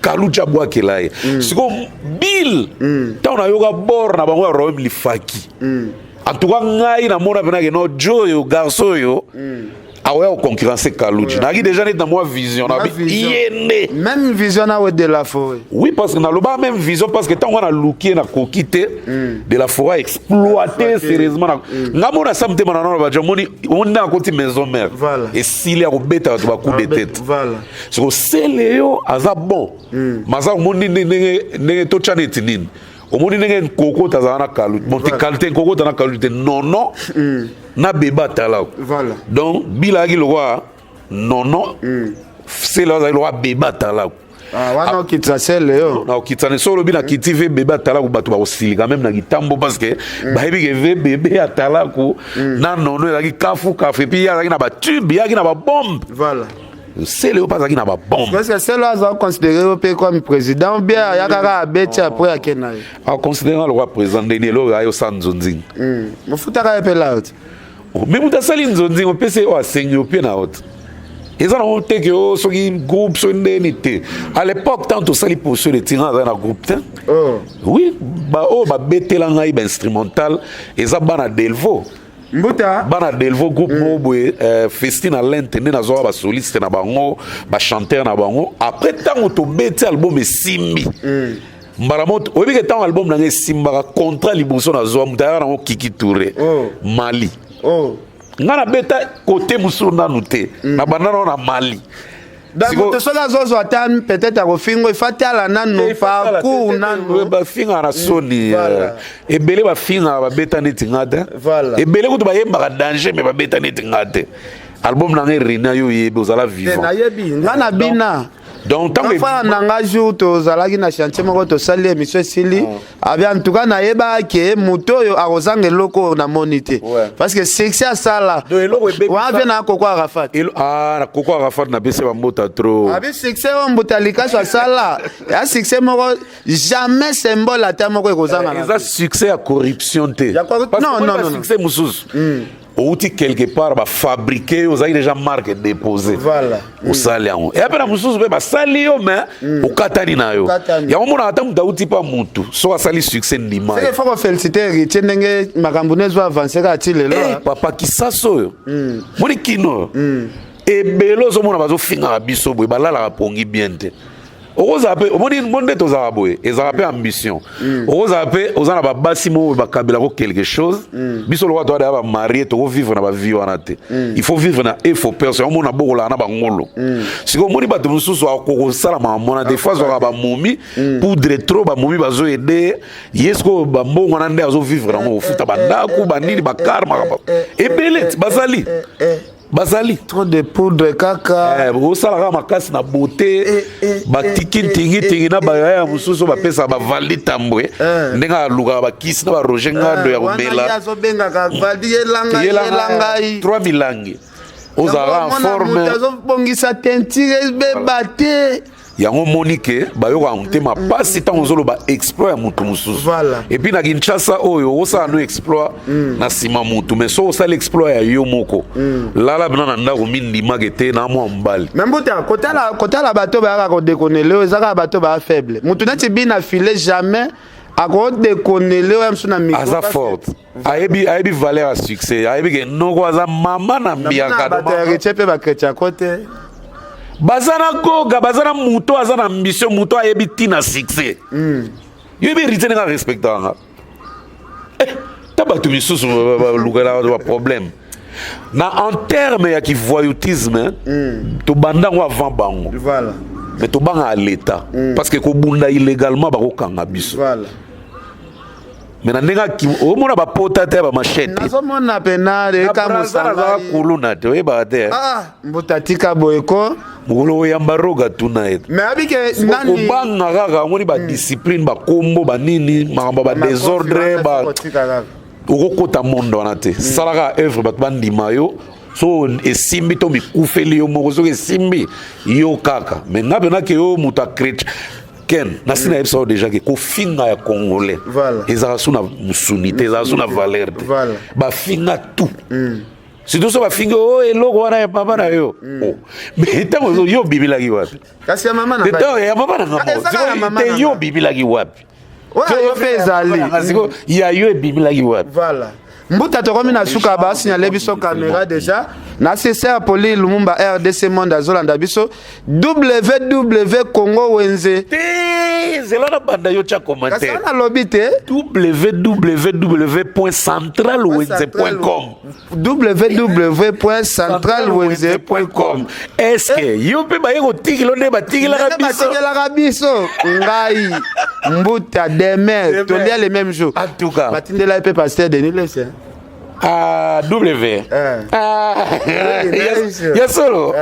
kaluji abwakela ye siko bile ntango nayoka bord na bango ya royaume lifaki en tout cas ngai namona penake no jo oyo garçon oyo aoya koconcurrence kaluji naki déjà neti na mwa vision yende même vision nawe de la forêt oui parce que naloba même vision parce que ntango wana luki nakoki te de la forêt exploité sérieusement nga mona sa motema na nano baja moni nde akoti maison mare esili ya kobeta bato bacoup de tête soko sele yo aza bon maza omoni ndenge totya neti nini omoni ndenge nkokota azala na kaluji monti kalite nkokota na kaluji te nono na beba talako donc bilaki lokwa nono sele azali lokwa beba talako wana okitisa sele yo na okitsane so olobi na kiti ve bebe atalaku bato bakosilika meme na kitambo parce que bayebi ke ve bebe atalaku na nono ezalaki kafu epuis ye azalaki na batube yaki na babombe sele yo mpe azalaki na babombe parce que sele aza considéré yo mpe comme président ou bien ayakaka abeti apres ake na ye aconsidéré nga lokwa président ndeni eloko ayo sa nzonzingi mofutaka ye mpe laoti me mutu asali nzonzingi opesi oyo asengi yo mpe na oti eza nango te ke o soki groupe so ndeni te à l'époque tant tosali position de tirant azali na groupe te oui oyo babetela ngai bainstrumental eza bana delvo mbuta bana delvo groupe moko boye festine alente nde nazwaka basoliste na bango bachanteur na bango après ntango tobeti album esimbi mbala moto oyebi ke ntango album nanga esimbaka contrat liboso nazwa moto ayaka nango Kiki Touré Mali nga na beta kote mosusu nanu te na banda nao na Mali donc soki azozwa ata peut-être akofingo efa tala nanu parcours nanu bafingaka na soni ebele bafingaka babeta neti nga te ebele kutu bayembaka danger me babeta neti nga te album nanga erina yo oyebi ozala vivant nayebi nga na bina donc fana nanga jour tozalaki na chantier moko tosali émission esili abi en tout cas nayeba ke moto oyo akozanga eloko oyo namoni te parce que succès asala wana mpe na koko arafat na koko arafat napesi bambota trop abi succès oyo mbuta likaso asala ya succès moko jamais symbole ata moko ekozanga eza succès ya corruption te non succès mosusu outi quelque part bafabriqué ozalaki déjà marque déposé osali yango e apena mosusu mpe basali yo mais okatani na yo yango monaka ata moto auti mpa motu so asali succès ndima fo kofélicité héritier ndenge makambo ne ezo avance kaka ti lelo papa kisasa oyo moni kino ebele ozomona bazofingaka biso boye balalaka pongi bien te okozala mpe omoni nde tozala boye ezala mpe ambition okozala mpe oza na babasi moko bakabelako quelque chose biso lokwa toadaya bamarie tokovivre na bavie wana te il faut vivre na efo perso yango mona bokolaka na bangolo siko omoni bato mosusu akokosalama mona des fois zwaka bamomi poudre trop bamomi bazoede ye siko bambongo wana nde azovivre nango kofuta bandako banini bakarma ebele bazali trop de poudre kaka osalaka makasi na beauté batiki ntingitingi na bayaya mosusu bapesa bavaldi tambwe ndenge alukaka bakisi na baroger ngando ya komela azobengaka valdi yelangai 3 milangi ozalaka en forme azobongisa tentire ebeba te yango moni ke bayokaka motema pasi ntango ozoloba exploit ya motu mosusu epuis na kinshasa oyo osala no exploit na nsima motu mais so osala exploit ya yo moko lala bina na ndako mindimake te na mwa mobali me mbuta kotala bato bayaka kodekonele oyo ezaka bato baya faible motu neti bina file jamais ako déconner oya mso na micro aza forte ayebi valeur à succès ayebi ke noko aza mama na mbiaka bato ya riche mpe bakretien kote baza na goga baza na moto aza na ambition moto ayebi ntina succès yoyebi héritier ndenge arespectanga ta bato misusu balukela baproblème na en terme ya kivoyoutisme tobandango avant bango voilà mais tobanga à l'état parce que kobunda illégalement bakokanga biso voilà mais na ndenge omona bapota te bamachete nazomona pena ekamosangaa kuluna te oyebaka te mbuta tika boyeko mokolo oyamba roga tuna ete mais abike nani kobanga kaka omoni badiscipline bakombo banini makambo badésordre okokota monde wana te salaka œuvre bato bandima yo so esimbi to mikufeli yo moko soki esimbi yo kaka mais nga penake yo moto acrétien ken nasina yebisa yo déjà ke kofinga ya congolais ezalaka so na musuni te ezalaka so na valeur te bafinga tout surtout so bafingi o eloko wana ya papa na yo mais ntango yo bibilaki wapi kasi ya mama na ngamo yo bibilaki wapi yo mpe ezali ya yo ebibilaki wapi voilà mbuta tokomi na suka basignale biso caméra déjà na CCR Poli Lumumba RDC Monde azolanda biso www Congo Wenze zela na banda yo cha commentaire kasi na lobby te www.centralwenze.com www.centralwenze.com est-ce que yo pe ba yeko tikilo ne ba tikila biso ngai mbuta demain tolia les mêmes jours en tout cas batindela pe pasteur Denis Lesse W. Yasolo.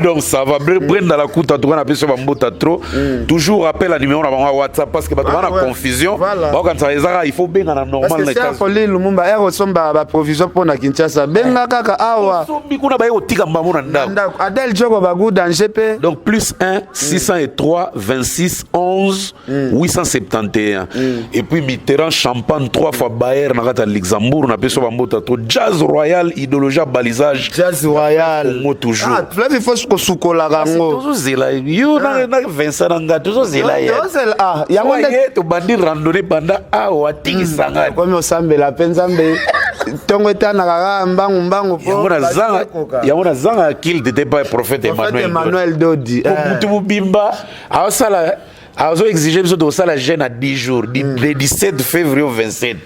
Donc ça va. Brenda la kuta tu kana peso bambota trop. Toujours rappel à numéro na WhatsApp parce que bato na confusion. Quand ça ezaka il faut benga na normal na état. Parce que c'est Lumumba ero somba ba provision pour na Kinshasa. Benga kaka awa. Sombi kuna ba yotika mbamo na ndako. Adel Jogo bagu danger pe. Donc plus 1 603 26 11 871. Et puis Mitterrand Champagne 3 fois Bayer na kata Luxembourg na peso bambota trop. Jazz Royal idéologie balisage. Jazz Royal. Mo toujours. Il faut que sukola gango tozozela yo na Vincent nanga tozozela yango nde tobandi randonnée banda awa tikisanga komi osambela mpe nzambe ntongo etanaka kaka mbangu yango na zanga akili tete pa prophète Emmanuel Dodi mutu mobimba aosala azo exige biso tosala jeune à 10 jours du 17 février au 27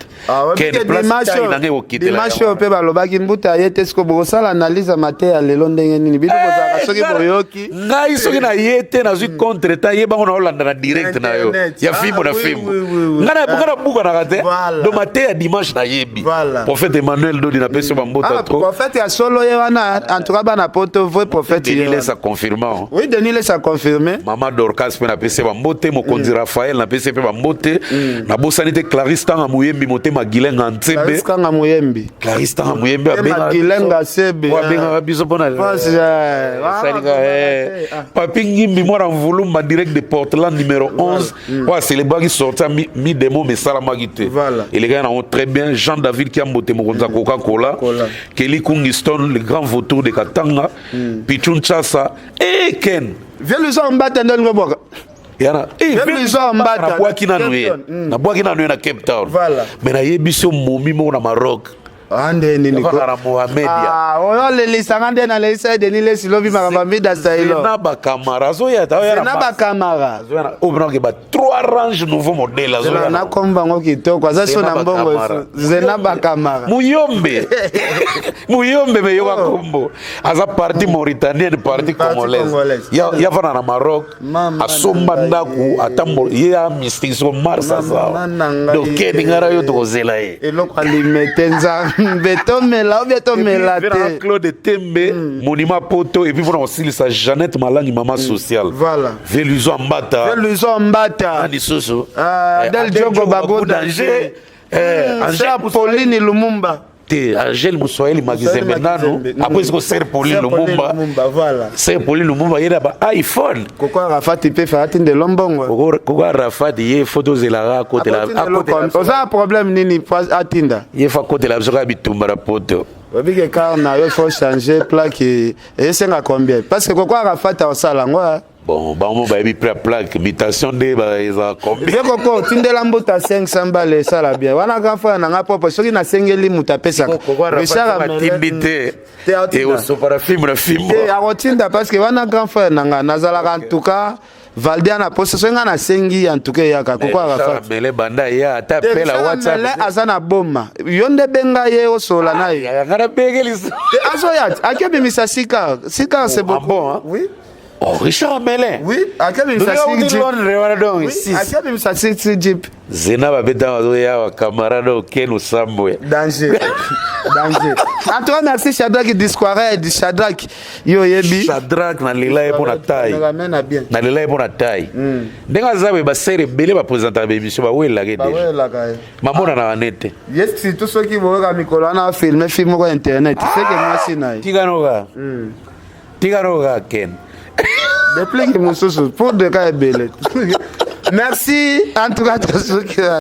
dimanche oyo mpe balobaki mbuta ye te siko bokosala analyse mate ya lelo ndenge nini bino kozalaka soki boyoki ngai soki na ye te nazwi contre temps ye bango naolanda na direct na yo ya fimbo na fimbo ngai na bukanaka te do mate ya dimanche nayebi prophète Emmanuel Dodi napesi bambota trop prophète ya solo ye wana en tout cas bana poto vrai prophète Denis Lesse a confirmé oui Denis Lesse a confirmé Maman Dorcas mpe napesi bambote mokonzi Raphaël napesi mpe bambote nabosani te Clarisse Tanga Muyembi motema Gilenga Ntsebe Clarisse Tanga Muyembi Gilenga Sebe wabenga biso pona Papi Ngimbi mwana Mvulumba direct de Portland numéro 11 wa célébrer qui sorti mi démo mais salamaki te et les gars ont très bien Jean-David Kiambote mokonza Coca-Cola Kelly Kungiston le grand vautour de Katanga Pichun Chassa et Ken viens le sang battre dans le bois yana na bwaki na Cape Town mais na yebiso momi mo na Maroc ande nini ko na Mohamed oyo le lisanga nde na lesa Denis Lesse lobi makamba mida sailo na ba camara zo ya ta na ba camara o bna ke ba 3 range nouveau modèle zo na komba ngo kitoko azaso na mbongo zena ba camara muyombe me yoka kombo aza parti mauritanienne parti congolaise ya vana na Maroc asomba ndaku atambo ya mystique so marsa za donc keni ngara yo tokozela ye eloko alimetenza betomela betomela te Claude Tembe Monima Poto et puis voilà aussi sa Jeannette Malangi maman sociale voilà Veluzo Mbata ani soso Del Jogo bago danger Pauline Lumumba te Angel Moussoeli Magizembe nano après ce que Ser Pauline Lumumba voilà Ser Pauline Lumumba yera ba iPhone koko Rafati pe Fatin de Lombongo koko Rafati ye photo zelara côté la oza problème nini atinda ye fa côté la zoka bitumba poto obike car na yo faut changer plaque et c'est combien parce que koko Rafati osala ngo Bon, bango bayebi prix à plaque, mutation de eza combien? Koko tindela mbota 500 balles ça la bien. Wana grand frère nanga papa soki na sengeli muta pesa. Richard Timbité. Et au sopara film na film. Et a rotinda parce que wana grand frère nanga nazala en tout cas Valdia na poste so nga na sengi en tout cas yaka koko arafa. Mele banda ya ta pela WhatsApp. Mele azana bomba. Yonde benga ye o sola na ye. Ngara begeli. Aso ya akebi misasika. Sika c'est bon hein. Oui. Oh, Richard Melin. Oui, à quel moment ça s'est dit? Zena babeta wazoya wa camarade Ken Sambwe. Danger. Danger. En tout cas, merci Shadrach Disquare, Shadrach. Yo yebi. Shadrach na lila pour na taille. Na lila pour na taille. Ndenga zabe ba série belé ba présenter ba émission ba wela ke déjà. Ba wela ka. Mamona na nete. Yes, si tout ce qui voit mikolo na film ko internet. C'est que moi si na. Tiganoga. Tiganoga Ken. Des plein que mon sous pour de cas belé. Merci en tout cas.